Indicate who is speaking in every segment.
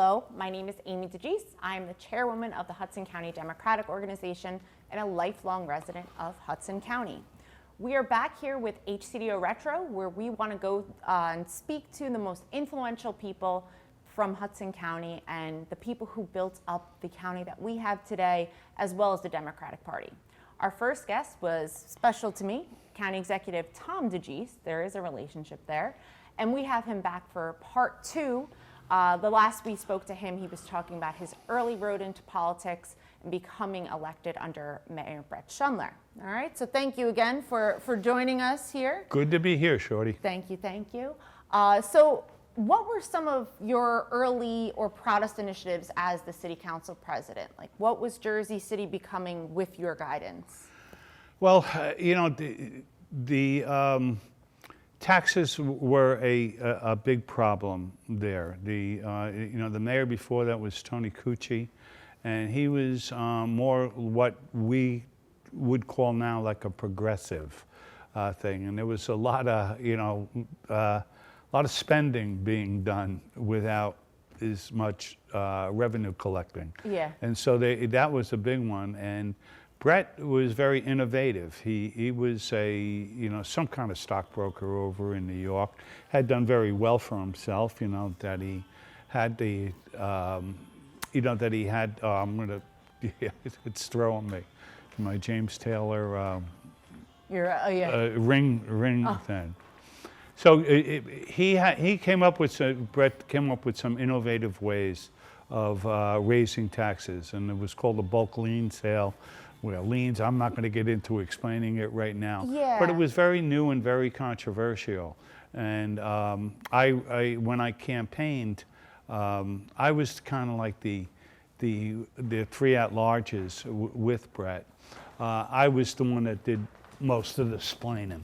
Speaker 1: Hello, my name is Amy DeGise. I am the chairwoman of the Hudson County Democratic Organization and a lifelong resident of Hudson County. We are back here with HCDO Retro, where we want to go and speak to the most influential people from Hudson County and the people who built up the county that we have today, as well as the Democratic Party. Our first guest was special to me, County Executive Tom DeGise. There is a relationship there. And we have him back for part two. The last we spoke to him, he was talking about his early road into politics and becoming elected under Mayor Brett Schundler. All right, so thank you again for joining us here.
Speaker 2: Good to be here, Shorty.
Speaker 1: Thank you, thank you. So what were some of your early or proudest initiatives as the city council president? Like, what was Jersey City becoming with your guidance?
Speaker 2: Well, you know, the taxes were a big problem there. You know, the mayor before that was Tony Cucci, and he was more what we would call now like a progressive thing. And there was a lot of, you know, a lot of spending being done without as much revenue collecting.
Speaker 1: Yeah.
Speaker 2: And so that was a big one. And Brett was very innovative. He was some kind of stockbroker over in New York, had done very well for himself, you know, that he had I'm gonna, it's throwing me, my James Taylor ring thing. So he came up with Brett came up with some innovative ways of raising taxes, and it was called a bulk lien sale. Well, liens, I'm not going to get into explaining it right now.
Speaker 1: Yeah.
Speaker 2: But it was very new and very controversial. And when I campaigned, I was kind of like the three at-larges with Brett. I was the one that did most of the splaining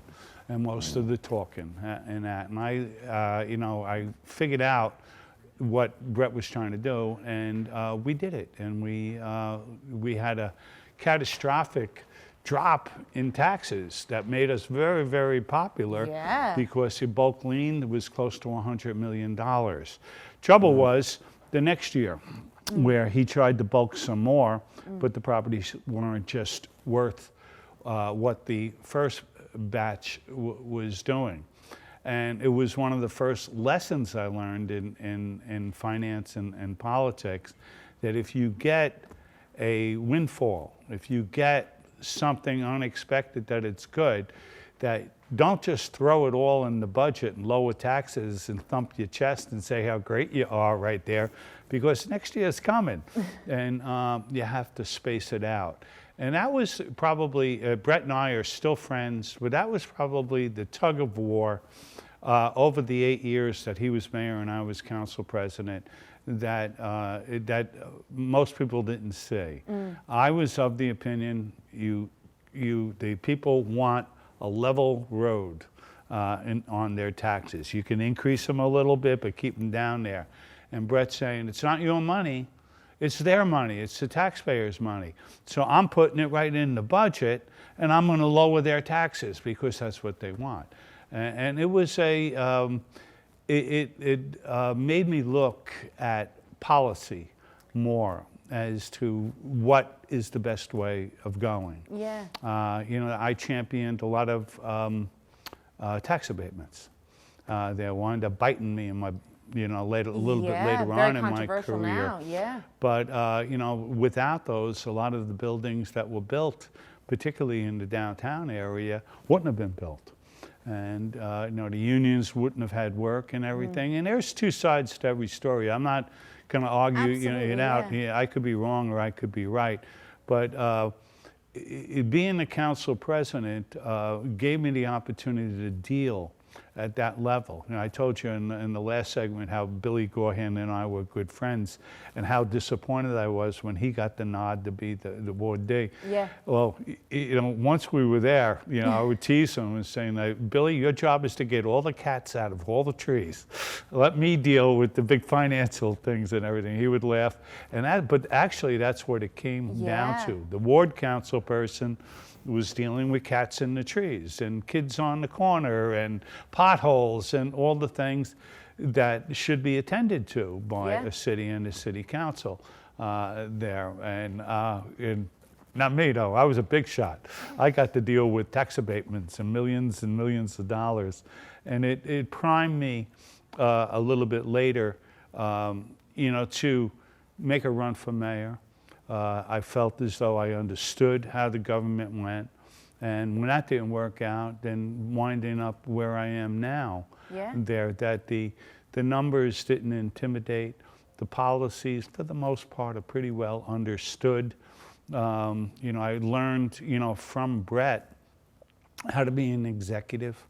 Speaker 2: and most of the talking and that. And I figured out what Brett was trying to do, and we did it. And we had a catastrophic drop in taxes that made us very, very popular.
Speaker 1: Yeah.
Speaker 2: Because the bulk lien was close to $100 million. Trouble was the next year where he tried to bulk some more, but the properties weren't just worth what the first batch was doing. And it was one of the first lessons I learned in finance and politics, that if you get a windfall, if you get something unexpected, that it's good, that don't just throw it all in the budget and lower taxes and thump your chest and say how great you are right there, because next year's coming and you have to space it out. And that was probably, Brett and I are still friends, but that was probably the tug of war over the 8 years that he was mayor and I was council president, that most people didn't see. I was of the opinion the people want a level road on their taxes. You can increase them a little bit, but keep them down there. And Brett's saying, it's not your money, it's their money, it's the taxpayers' money. So I'm putting it right in the budget, and I'm going to lower their taxes because that's what they want. And it was it made me look at policy more as to what is the best way of going.
Speaker 1: Yeah.
Speaker 2: You know, I championed a lot of tax abatements. They wound up biting me in my, you know, a little bit later on in my career.
Speaker 1: Now. Yeah.
Speaker 2: But you know, without those, a lot of the buildings that were built, particularly in the downtown area, wouldn't have been built. And you know, the unions wouldn't have had work and everything. And there's two sides to every story. I'm not going to argue it out. Yeah, I could be wrong or I could be right. But being the council president gave me the opportunity to deal at that level. You know, I told you in the last segment how Billy Gorhan and I were good friends and how disappointed I was when he got the nod to be the Ward D.
Speaker 1: Yeah.
Speaker 2: Well, you know, once we were there, you know, I would tease him and saying, Billy, your job is to get all the cats out of all the trees. Let me deal with the big financial things and everything. He would laugh. But actually, that's what it came down to. The ward council person was dealing with cats in the trees and kids on the corner and potholes and all the things that should be attended to by
Speaker 1: Yeah.
Speaker 2: a city and a city council there. And not me, though. I was a big shot. I got to deal with tax abatements and millions of dollars. And it primed me a little bit later, to make a run for mayor. I felt as though I understood how the government went. And when that didn't work out, then winding up where I am now, that the numbers didn't intimidate. The policies, for the most part, are pretty well understood. I learned, from Brett how to be an executive.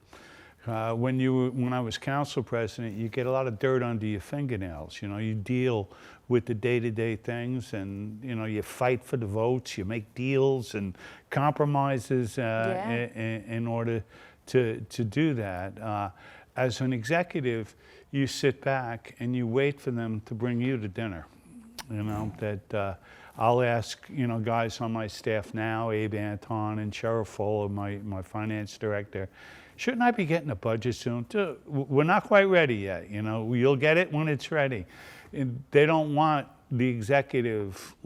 Speaker 2: When I was council president, you get a lot of dirt under your fingernails. You deal with the day-to-day things, and you fight for the votes. You make deals and compromises in order to do that. As an executive, you sit back and you wait for them to bring you to dinner. That I'll ask guys on my staff now, Abe Anton and Sheriff Fuller, my finance director. Shouldn't I be getting a budget soon? We're not quite ready yet. You'll get it when it's ready. And they don't want the executive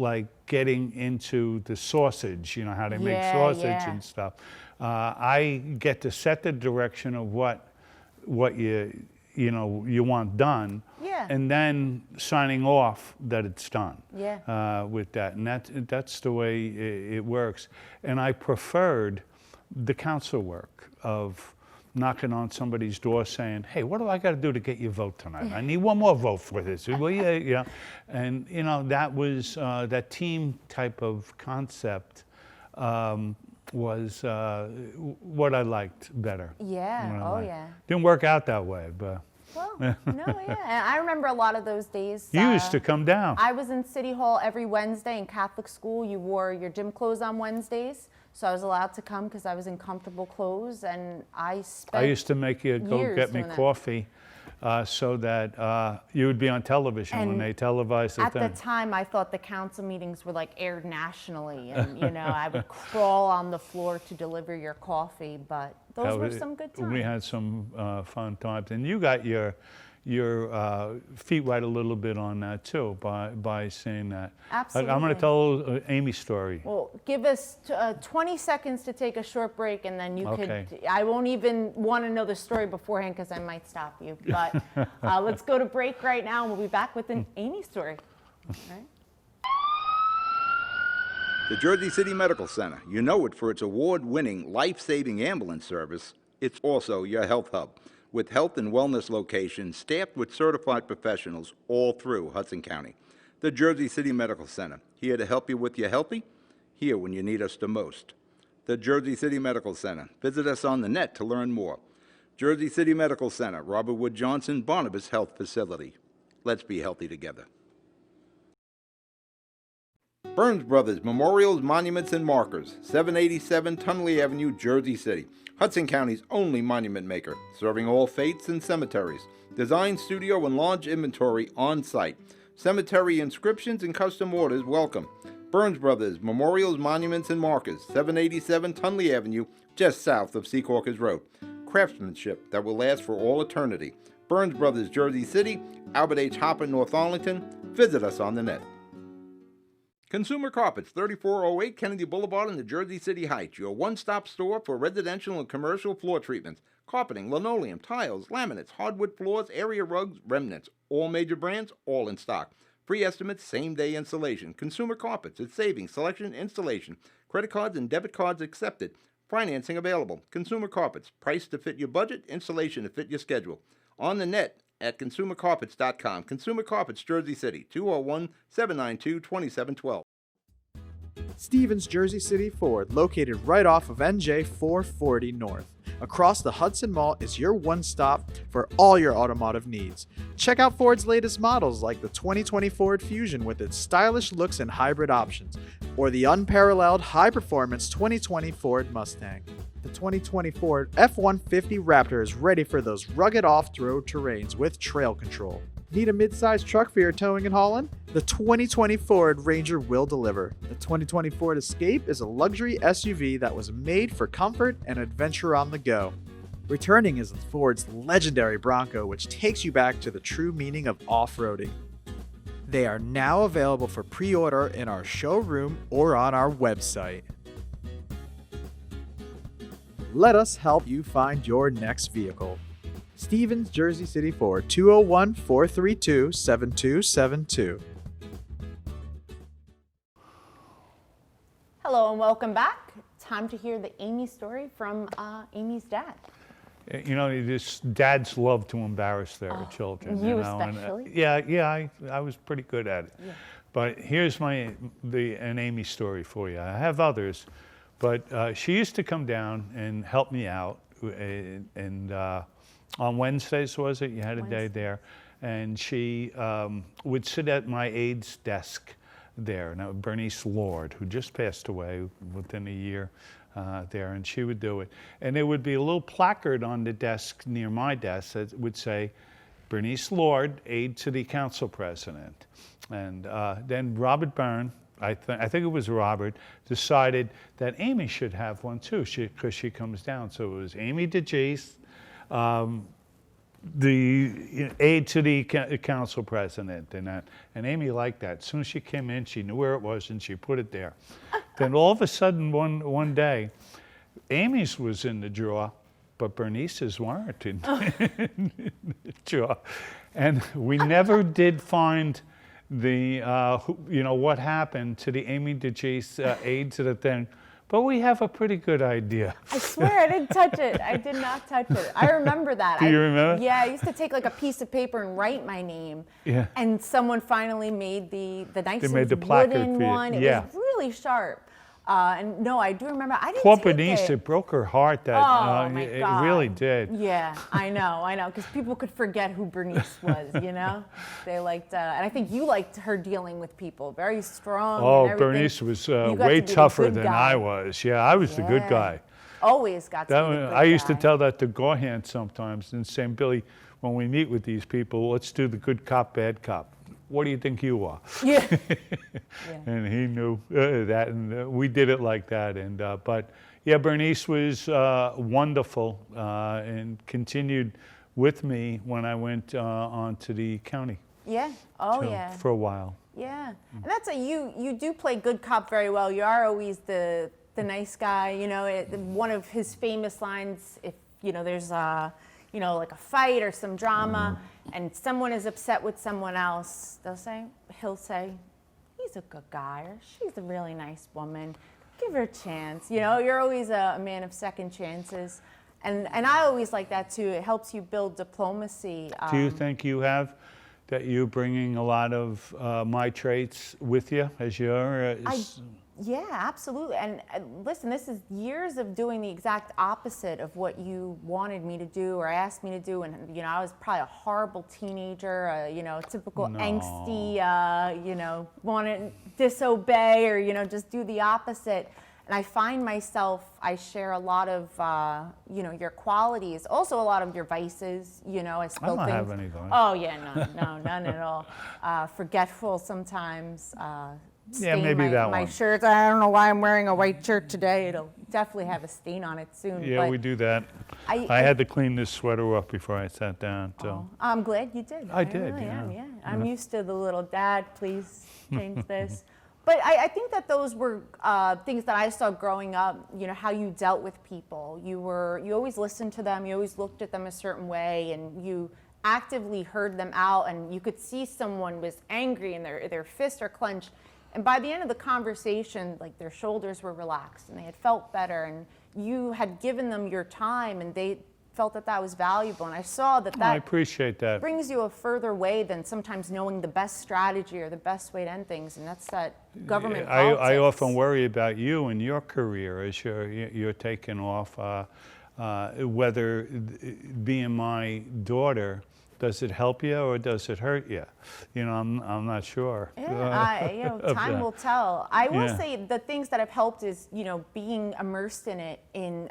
Speaker 2: getting into the sausage, how they make sausage and stuff. I get to set the direction of what you want done, and then signing off that it's done with that. And that's the way it works. And I preferred the council work of knocking on somebody's door saying, hey, what do I got to do to get your vote tonight? I need one more vote for this. Will you? And, that was that team type of concept was what I liked better. Didn't work out that way, but.
Speaker 1: Well, no, And I remember a lot of those days.
Speaker 2: You used to come down.
Speaker 1: I was in City Hall every Wednesday in Catholic school. You wore your gym clothes on Wednesdays. So I was allowed to come because I was in comfortable clothes, and I
Speaker 2: used to make you go get me coffee so that you would be on television when they televised it.
Speaker 1: At the time, I thought the council meetings were aired nationally, and I would crawl on the floor to deliver your coffee, but those were some good times.
Speaker 2: We had some fun times, and you got your feet wet a little bit on that too by saying that.
Speaker 1: Absolutely.
Speaker 2: I'm going to tell Amy's story.
Speaker 1: Well, give us 20 seconds to take a short break, and then you could. I won't even want to know the story beforehand because I might stop you. But let's go to break right now, and we'll be back with an Amy story. All right.
Speaker 3: The Jersey City Medical Center. You know it for its award-winning life-saving ambulance service. It's also your health hub, with health and wellness locations staffed with certified professionals all through Hudson County. The Jersey City Medical Center, here to help you with your healthy, here when you need us the most. The Jersey City Medical Center. Visit us on the net to learn more. Jersey City Medical Center, Robert Wood Johnson, Barnabas Health Facility. Let's be healthy together. Burns Brothers Memorials, Monuments, and Markers, 787 Tunley Avenue, Jersey City. Hudson County's only monument maker, serving all faiths and cemeteries. Design, studio, and launch inventory on site. Cemetery inscriptions and custom orders welcome. Burns Brothers Memorials, Monuments, and Markers, 787 Tunley Avenue, just south of Secaucus Road. Craftsmanship that will last for all eternity. Burns Brothers, Jersey City, Albert H. Hopper, North Arlington. Visit us on the net. Consumer Carpets, 3408 Kennedy Boulevard in the Jersey City Heights, your one-stop store for residential and commercial floor treatments, carpeting, linoleum, tiles, laminates, hardwood floors, area rugs, remnants, all major brands, all in stock. Free estimates, same-day installation. Consumer Carpets, it's savings, selection, installation. Credit cards and debit cards accepted. Financing available. Consumer Carpets, price to fit your budget, installation to fit your schedule. On the net at consumercarpets.com. Consumer Carpets, Jersey City, 201-792-2712.
Speaker 4: Stevens Jersey City Ford, located right off of NJ 440 North. Across the Hudson Mall is your one-stop for all your automotive needs. Check out Ford's latest models like the 2020 Ford Fusion with its stylish looks and hybrid options, or the unparalleled high-performance 2020 Ford Mustang. The 2020 Ford F-150 Raptor is ready for those rugged off-road terrains with trail control. Need a mid-sized truck for your towing and hauling? The 2020 Ford Ranger will deliver. The 2020 Ford Escape is a luxury SUV that was made for comfort and adventure on the go. Returning is Ford's legendary Bronco, which takes you back to the true meaning of off-roading. They are now available for pre-order in our showroom or on our website. Let us help you find your next vehicle. Stevens Jersey City Ford, 201-432-7272.
Speaker 1: Hello and welcome back. Time to hear the Amy story from Amy's dad.
Speaker 2: You know, dads love to embarrass their children.
Speaker 1: You
Speaker 2: know,
Speaker 1: especially?
Speaker 2: I was pretty good at it.
Speaker 1: Yeah.
Speaker 2: But here's an Amy story for you. I have others, but she used to come down and help me out. And on Wednesdays, was it? You had a day there. And she would sit at my aide's desk there. Now, Bernice Lord, who just passed away within a year. There, and she would do it. And there would be a little placard on the desk near my desk that would say, Bernice Lord, aide to the council president. And then Robert Byrne, I think it was Robert, decided that Amy should have one too, because she comes down. So it was Amy DeGise, the aide to the council president, and Amy liked that. As soon as she came in, she knew where it was, and she put it there. Then all of a sudden, one day, Amy's was in the drawer, but Bernice's weren't in the drawer. And we never did find what happened to the Amy DeGise aide to the thing. But we have a pretty good idea.
Speaker 1: I swear I didn't touch it. I did not touch it. I remember that.
Speaker 2: Do you remember?
Speaker 1: Yeah, I used to take like a piece of paper and write my name.
Speaker 2: Yeah.
Speaker 1: And someone finally made the nice
Speaker 2: made the placard
Speaker 1: wooden
Speaker 2: for you.
Speaker 1: one. It
Speaker 2: Yeah.
Speaker 1: was really sharp. And no, I do remember. I didn't
Speaker 2: Poor
Speaker 1: take
Speaker 2: Bernice, it broke her heart. That
Speaker 1: Oh, my
Speaker 2: it
Speaker 1: God.
Speaker 2: really did.
Speaker 1: Yeah, I know, because people could forget who Bernice was, you know? They liked, and I think you liked her dealing with people, very strong.
Speaker 2: Oh,
Speaker 1: and everything.
Speaker 2: Bernice was
Speaker 1: You got
Speaker 2: way
Speaker 1: to be the
Speaker 2: tougher
Speaker 1: good
Speaker 2: than
Speaker 1: guy.
Speaker 2: I was. Yeah, I was the good
Speaker 1: Yeah.
Speaker 2: guy.
Speaker 1: Always got to be the good
Speaker 2: I used to
Speaker 1: guy.
Speaker 2: tell that to Gorhand sometimes and say, Billy, when we meet with these people, let's do the good cop, bad cop. What do you think you are?
Speaker 1: Yeah.
Speaker 2: And he knew that, and we did it like that. And but yeah, Bernice was wonderful and continued with me when I went on to the county.
Speaker 1: Yeah. Oh,
Speaker 2: so,
Speaker 1: yeah.
Speaker 2: For a while.
Speaker 1: Yeah. And that's you do play good cop very well. You are always the nice guy. You know, one of his famous lines, if there's like a fight or some drama, and someone is upset with someone else, he'll say, he's a good guy, or she's a really nice woman. Give her a chance. You're always a man of second chances. And I always like that too. It helps you build diplomacy.
Speaker 2: Do you think that you're bringing a lot of my traits with you as your?
Speaker 1: Yeah, absolutely. And listen, this is years of doing the exact opposite of what you wanted me to do or asked me to do. And, I was probably a horrible teenager, typical angsty, want to disobey or, just do the opposite. And I find myself, I share a lot of, your qualities, also a lot of your vices, I spill
Speaker 2: don't
Speaker 1: things.
Speaker 2: have any vices.
Speaker 1: Oh, yeah, no, none at all. Forgetful sometimes.
Speaker 2: Yeah,
Speaker 1: Stain
Speaker 2: maybe that
Speaker 1: my
Speaker 2: one.
Speaker 1: shirts. I don't know why I'm wearing a white shirt today. It'll definitely have a stain on it soon.
Speaker 2: Yeah,
Speaker 1: but
Speaker 2: we do that.
Speaker 1: I
Speaker 2: had to clean this sweater off before I sat down. So.
Speaker 1: I'm glad you did.
Speaker 2: I did,
Speaker 1: really
Speaker 2: yeah.
Speaker 1: am, yeah. I'm used to the little dad, please change this. But I think that those were things that I saw growing up, how you dealt with people. You always listened to them, you always looked at them a certain way, and you actively heard them out, and you could see someone was angry and their fists are clenched. And by the end of the conversation, like their shoulders were relaxed and they had felt better, and you had given them your time and they felt that was valuable. And I saw that
Speaker 2: I appreciate that.
Speaker 1: brings you a further way than sometimes knowing the best strategy or the best way to end things. And that's that government politics.
Speaker 2: I often worry about you and your career as you're taking off, whether being my daughter, does it help you or does it hurt you? I'm not sure.
Speaker 1: Yeah, time will tell. I will
Speaker 2: Yeah.
Speaker 1: say the things that have helped is, being immersed in it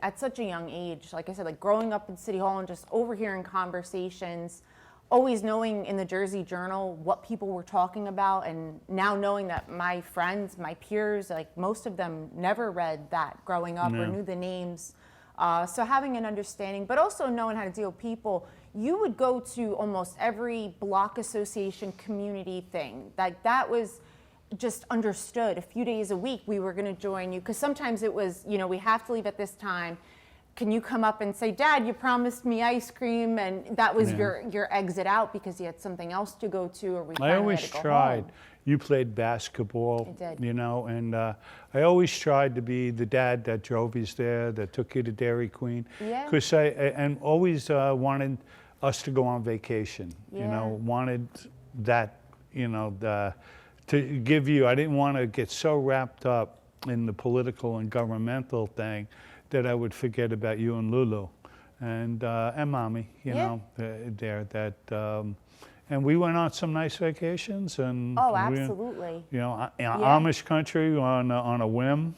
Speaker 1: at such a young age. Like I said, like growing up in City Hall and just overhearing conversations, always knowing in the Jersey Journal what people were talking about, and now knowing that my friends, my peers, like most of them never read that growing up or knew the names So having an understanding, but also knowing how to deal with people. You would go to almost every block association community thing. Like that was just understood. A few days a week we were going to join you, because sometimes it was, you know, we have to leave at this time. Can you come up and say, Dad, you promised me ice cream? And that was your exit out because you had something else to go to, or we
Speaker 2: I
Speaker 1: finally
Speaker 2: always
Speaker 1: had to go
Speaker 2: tried.
Speaker 1: home.
Speaker 2: You played basketball,
Speaker 1: I did.
Speaker 2: you know, and I always tried to be the dad that drove you there, that took you to Dairy Queen.
Speaker 1: Yeah.
Speaker 2: Because and always wanted us to go on vacation, you know, wanted that, you know, to give you, I didn't want to get so wrapped up in the political and governmental thing that I would forget about you and Lulu and Mommy, you know, there that, and we went on some nice vacations, and
Speaker 1: Oh, absolutely.
Speaker 2: you know, Amish country on a whim.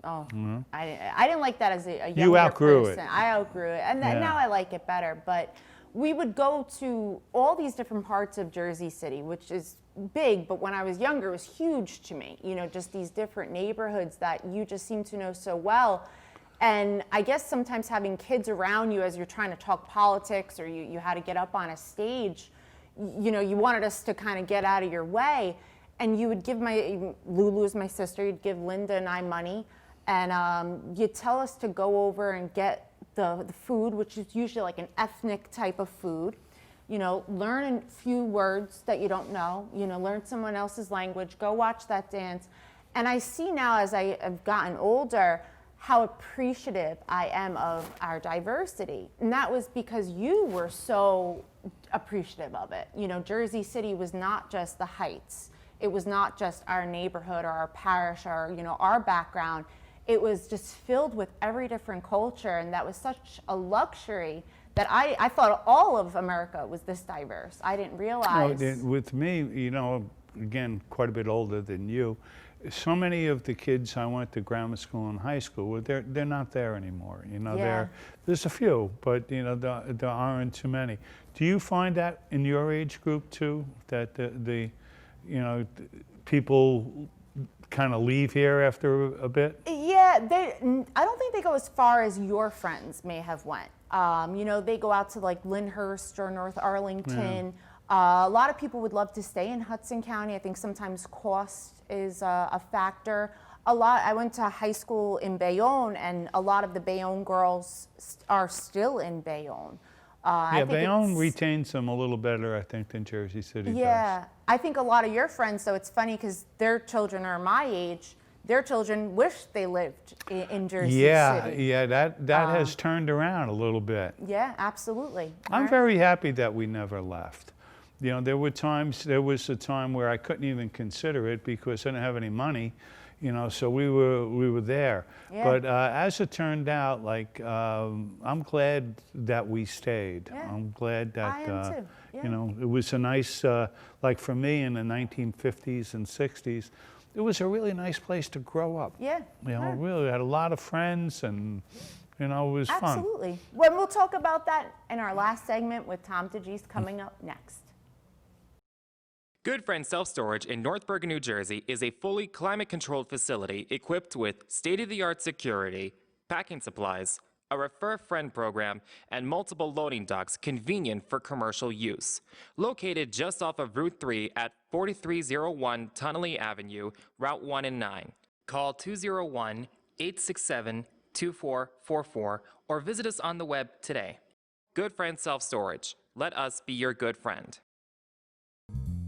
Speaker 1: Oh, I didn't like that as a younger
Speaker 2: You outgrew
Speaker 1: person.
Speaker 2: it.
Speaker 1: I outgrew it, and now I like it better. But we would go to all these different parts of Jersey City, which is big, but when I was younger, it was huge to me. You know, just these different neighborhoods that you just seem to know so well. And I guess sometimes having kids around you as you're trying to talk politics, or you had to get up on a stage, you know, you wanted us to kind of get out of your way. And you would give Lulu's my sister, you'd give Linda and I money, and you'd tell us to go over and get the food, which is usually like an ethnic type of food. You know, learn a few words that you don't know, you know, learn someone else's language, go watch that dance. And I see now as I have gotten older, how appreciative I am of our diversity. And that was because you were so appreciative of it. You know, Jersey City was not just the Heights. It was not just our neighborhood or our parish or, you know, our background. It was just filled with every different culture, and that was such a luxury that I thought all of America was this diverse. I didn't realize.
Speaker 2: With me, you know, again, quite a bit older than you, so many of the kids I went to grammar school and high school, they're not there anymore. You know, there's a few, but you know, there aren't too many. Do you find that in your age group too, that the you know, people kind of leave here after a bit?
Speaker 1: Yeah, I don't think they go as far as your friends may have went. You know, they go out to like Lyndhurst or North Arlington. A lot of people would love to stay in Hudson County. I think sometimes cost is a factor. I went to high school in Bayonne, and a lot of the Bayonne girls are still in Bayonne.
Speaker 2: Bayonne retains them a little better, I think, than Jersey City does.
Speaker 1: Yeah, I think a lot of your friends, though, it's funny because their children are my age. Their children wish they lived in Jersey City.
Speaker 2: Yeah, that has turned around a little bit.
Speaker 1: Yeah, absolutely.
Speaker 2: I'm very happy that we never left. You know, there was a time where I couldn't even consider it because I didn't have any money, you know, so we were there. Yeah. But as it turned out, like, I'm glad that we stayed. Yeah. I'm glad that,
Speaker 1: I am too. Yeah.
Speaker 2: You know, it was a nice, like for me in the 1950s and 60s, it was a really nice place to grow up.
Speaker 1: Yeah.
Speaker 2: You know, really had a lot of friends, and you know, it was fun.
Speaker 1: Absolutely. Well, we'll talk about that in our last segment with Tom DeGise coming up next.
Speaker 5: Good Friend Self-Storage in North Bergen, New Jersey is a fully climate-controlled facility equipped with state-of-the-art security, packing supplies, a Refer Friend program, and multiple loading docks convenient for commercial use. Located just off of Route 3 at 4301 Tunnelly Avenue, Route 1 and 9. Call 201-867-2444 or visit us on the web today. Good Friend Self-Storage. Let us be your good friend.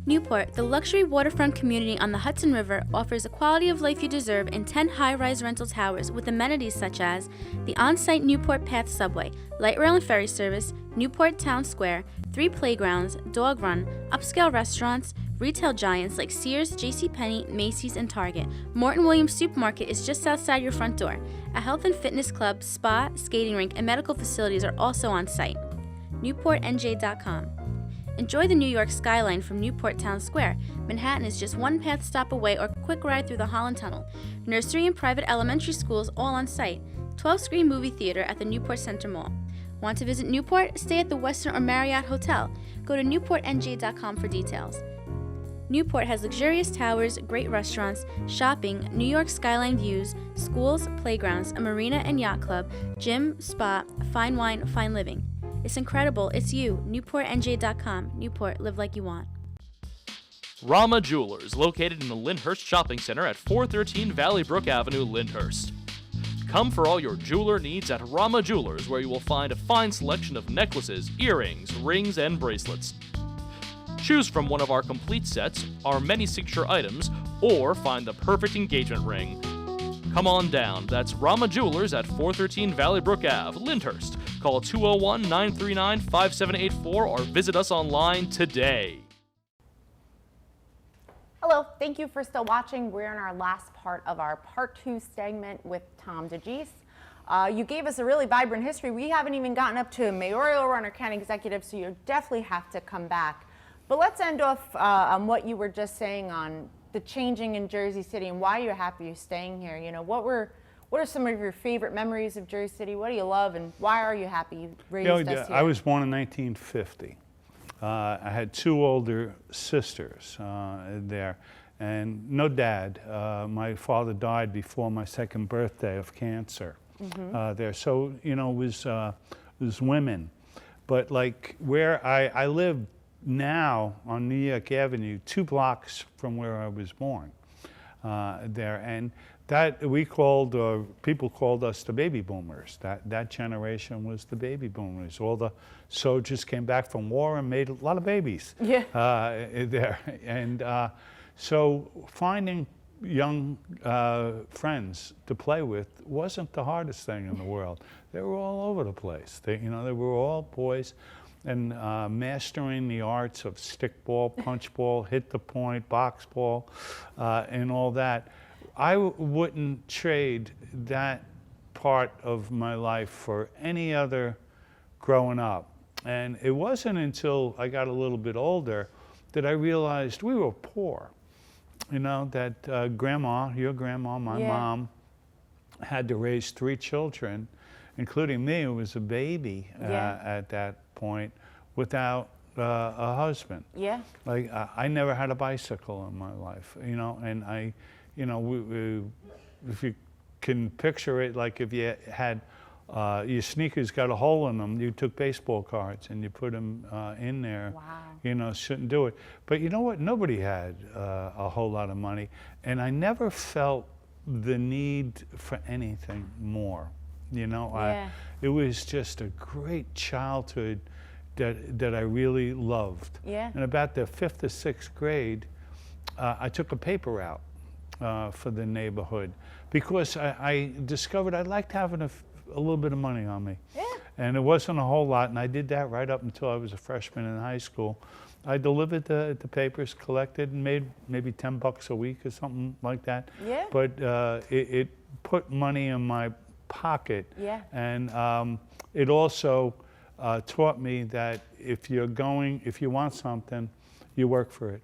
Speaker 6: Newport, the luxury waterfront community on the Hudson River, offers the quality of life you deserve in 10 high-rise rental towers with amenities such as the on-site Newport Path subway, light rail and ferry service, Newport Town Square, 3 playgrounds, dog run, upscale restaurants, retail giants like Sears, JCPenney, Macy's, and Target. Morton Williams Supermarket is just outside your front door. A health and fitness club, spa, skating rink, and medical facilities are also on site. NewportNJ.com. Enjoy the New York skyline from Newport Town Square. Manhattan is just one path stop away or quick ride through the Holland Tunnel. Nursery and private elementary schools all on site. 12-screen movie theater at the Newport Center Mall. Want to visit Newport? Stay at the Westin or Marriott Hotel. Go to newportnj.com for details. Newport has luxurious towers, great restaurants, shopping, New York skyline views, schools, playgrounds, a marina and yacht club, gym, spa, fine wine, fine living. It's incredible. It's you. NewportNJ.com. Newport, live like you want.
Speaker 7: Rama Jewelers, located in the Lyndhurst Shopping Center at 413 Valley Brook Avenue, Lyndhurst. Come for all your jeweler needs at Rama Jewelers, where you will find a fine selection of necklaces, earrings, rings, and bracelets. Choose from one of our complete sets, our many signature items, or find the perfect engagement ring. Come on down. That's Rama Jewelers at 413 Valley Brook Ave, Lyndhurst. Call 201-939-5784 or visit us online today.
Speaker 1: Hello, thank you for still watching. We're in our last part of our part 2 segment with Tom DeGise. You gave us a really vibrant history. We haven't even gotten up to mayoral run or county executive, so you definitely have to come back. But let's end off on what you were just saying on the changing in Jersey City and why you're happy you're staying here. You know, what are some of your favorite memories of Jersey City? What do you love, and why are you happy you raised us here?
Speaker 2: I was born in 1950. I had 2 older sisters there, and no dad. My father died before my 2nd birthday of cancer there. So, you know, it was women. But like where I live now on New York Avenue, 2 blocks from where I was born there. And that people called us the baby boomers. That generation was the baby boomers. All the soldiers came back from war and made a lot of babies there. And so finding young friends to play with wasn't the hardest thing in the world. They were all over the place. They were all boys. And mastering the arts of stickball, punchball, hit the point, box ball, and all that. I wouldn't trade that part of my life for any other growing up. And it wasn't until I got a little bit older that I realized we were poor. You know, that your grandma, my mom, had to raise 3 children, including me, who was a baby at that point, without a husband. Yeah. Like, I never had a bicycle in my life, you know, and if you can picture it, like if you had your sneakers got a hole in them, you took baseball cards and you put them in there. Wow. You know, shouldn't do it. But you know what? Nobody had a whole lot of money, and I never felt the need for anything more. You know, it was just a great childhood that I really loved. Yeah. And about the 5th or 6th grade, I took a paper route for the neighborhood because I discovered I liked having a little bit of money on me. Yeah. And it wasn't a whole lot, and I did that right up until I was a freshman in high school. I delivered the papers, collected, and made maybe $10 a week or something like that. Yeah. But it put money in my pocket. Yeah. And it also taught me that if you want something, you work for it.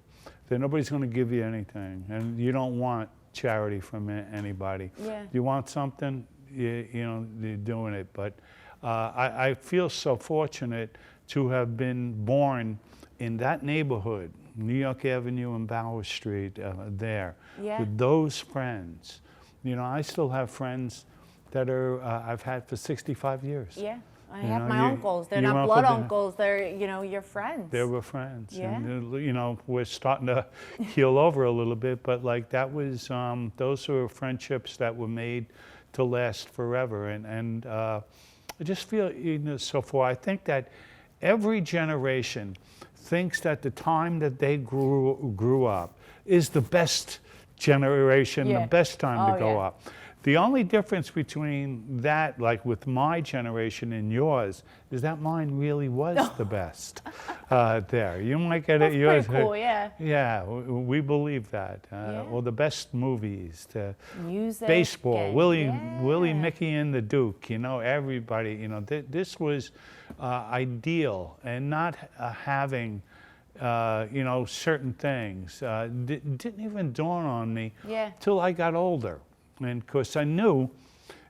Speaker 2: That nobody's going to give you anything, and you don't want charity from anybody. Yeah. You want something, you're doing it. But I feel so fortunate to have been born in that neighborhood, New York Avenue and Bauer Street, there, with those friends. You know, I still have friends that I've had for 65 years. Yeah.
Speaker 1: I have my uncles. They're not blood uncles. They're, your friends.
Speaker 2: They were friends. Yeah. And, we're starting to heal over a little bit, but like that was, those were friendships that were made to last forever. And I just feel, so I think that every generation thinks that the time that they grew up is the best generation, the best time to go up. The only difference between that, like with my generation and yours, is that mine really was the best there. You might get it. Yours, pretty cool, yeah. Yeah, we believe that. Or the best movies, the music, baseball, Willie, Mickey, and the Duke. Everybody. This was ideal, and not having. Certain things didn't even dawn on me till I got older. And of course, I knew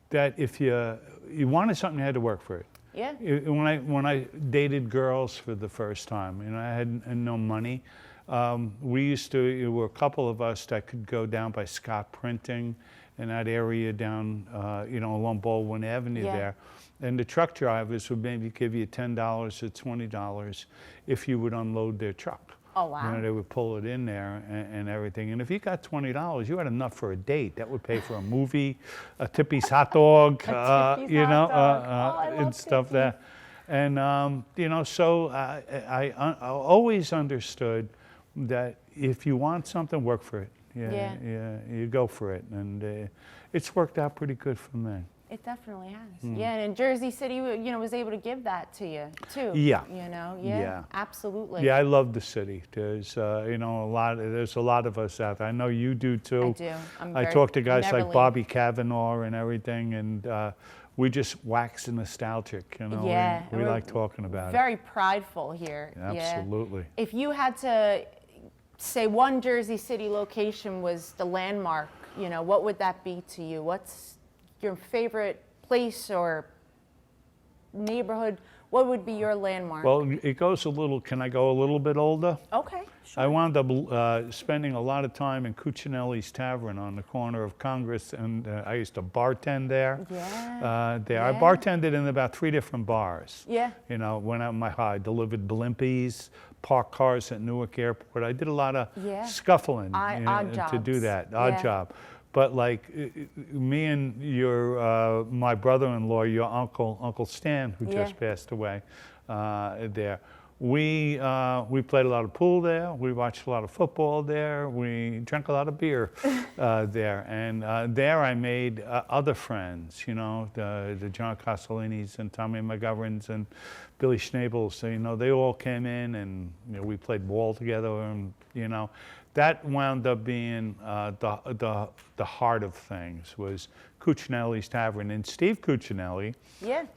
Speaker 2: that if you wanted something, you had to work for it. Yeah. When I dated girls for the first time, I had no money. There were a couple of us that could go down by Scott Printing in that area down, along Baldwin Avenue
Speaker 1: Yeah.
Speaker 2: there. And the truck drivers would maybe give you $10 or $20 if you would unload their truck.
Speaker 1: Oh, wow.
Speaker 2: They would pull it in there and everything. And if you got $20, you had enough for a date. That would pay for a movie, a Tippy's hot dog,
Speaker 1: Tippy's hot dog. I
Speaker 2: and
Speaker 1: love
Speaker 2: stuff
Speaker 1: Tippy's.
Speaker 2: that. And, so I always understood that if you want something, work for it.
Speaker 1: Yeah.
Speaker 2: You go for it. And it's worked out pretty good for me.
Speaker 1: It definitely has. Yeah, and Jersey City, was able to give that to you too.
Speaker 2: Yeah.
Speaker 1: Yeah, absolutely.
Speaker 2: Yeah, I love the city. There's, there's a lot of us out there. I know you do too.
Speaker 1: I do.
Speaker 2: I talk to guys like
Speaker 1: Neverly.
Speaker 2: Bobby Cavanaugh and everything, and we just wax nostalgic.
Speaker 1: Yeah,
Speaker 2: we
Speaker 1: we're
Speaker 2: like talking about
Speaker 1: very prideful here.
Speaker 2: Absolutely.
Speaker 1: Yeah. If you had to say one Jersey City location was the landmark, what would that be to you? What's your favorite place or neighborhood? What would be your landmark?
Speaker 2: Well, it goes can I go a little bit older?
Speaker 1: Okay, sure.
Speaker 2: I wound up spending a lot of time in Cuccinelli's Tavern on the corner of Congress, and I used to bartend there.
Speaker 1: Yeah.
Speaker 2: I bartended in about 3 different bars.
Speaker 1: Yeah.
Speaker 2: Went out in my high, delivered blimpies, parked cars at Newark Airport. I did a lot of scuffling
Speaker 1: Odd
Speaker 2: to do
Speaker 1: jobs.
Speaker 2: that, odd job. But like me and my brother-in-law, your Uncle Stan, who just passed away there, we played a lot of pool there. We watched a lot of football there. We drank a lot of beer there. And there I made other friends, the John Costolinis and Tommy McGoverns and Billy Schnabels. So, they all came in and we played ball together, and that wound up being the heart of things, was Cuccinelli's Tavern. And Steve Cuccinelli,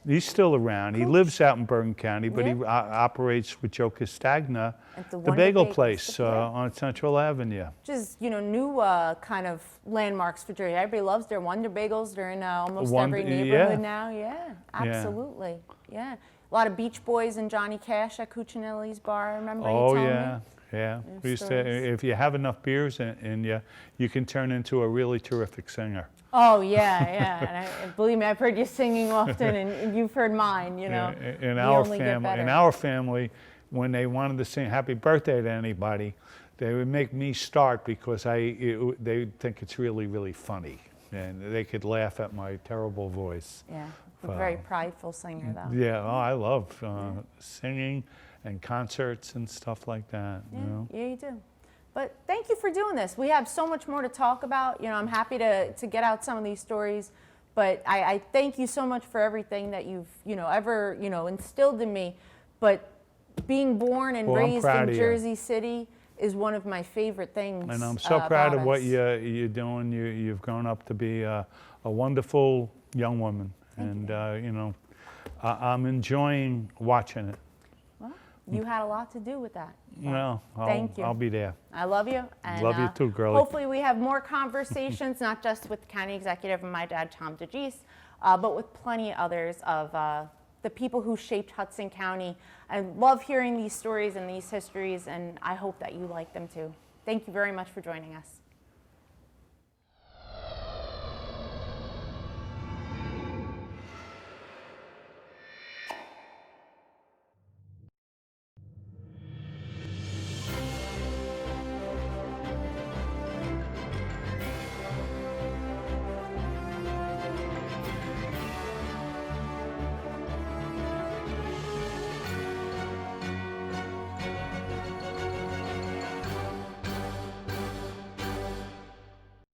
Speaker 2: he's still around. He lives out in Bergen County, but he operates with Joe Castagna,
Speaker 1: At the
Speaker 2: the
Speaker 1: Wonder
Speaker 2: bagel
Speaker 1: Bagels.
Speaker 2: place on Central Avenue.
Speaker 1: Which is, new kind of landmarks for Jersey. Everybody loves their Wonder Bagels. They're in almost every neighborhood now. Yeah, absolutely. Yeah. A lot of Beach Boys and Johnny Cash at Cuccinelli's bar, I remember you telling me.
Speaker 2: Yeah. We used to,
Speaker 1: stories.
Speaker 2: if you have enough beers in you, you can turn into a really terrific singer.
Speaker 1: Oh, yeah. And believe me, I've heard you singing often, and you've heard mine,
Speaker 2: In
Speaker 1: We
Speaker 2: our
Speaker 1: only get
Speaker 2: family,
Speaker 1: better.
Speaker 2: when they wanted to sing happy birthday to anybody, they would make me start because they think it's really, really funny. And they could laugh at my terrible voice.
Speaker 1: Yeah, a very prideful singer, though.
Speaker 2: Yeah, I love singing and concerts and stuff like that.
Speaker 1: Yeah, you do. But thank you for doing this. We have so much more to talk about. I'm happy to get out some of these stories. But I thank you so much for everything that you've, ever, instilled in me. But being born and raised in Jersey City is one of my favorite things.
Speaker 2: And I'm so proud of
Speaker 1: about
Speaker 2: what
Speaker 1: us.
Speaker 2: you're doing. You've grown up to be a wonderful young woman. I'm enjoying watching it.
Speaker 1: Well, you had a lot to do with that.
Speaker 2: Well,
Speaker 1: Thank you.
Speaker 2: I'll be there.
Speaker 1: I love you. And,
Speaker 2: Love you too, girlie.
Speaker 1: Hopefully we have more conversations, not just with the county executive and my dad, Tom DeGise, but with plenty others of the people who shaped Hudson County. I love hearing these stories and these histories, and I hope that you like them too. Thank you very much for joining us.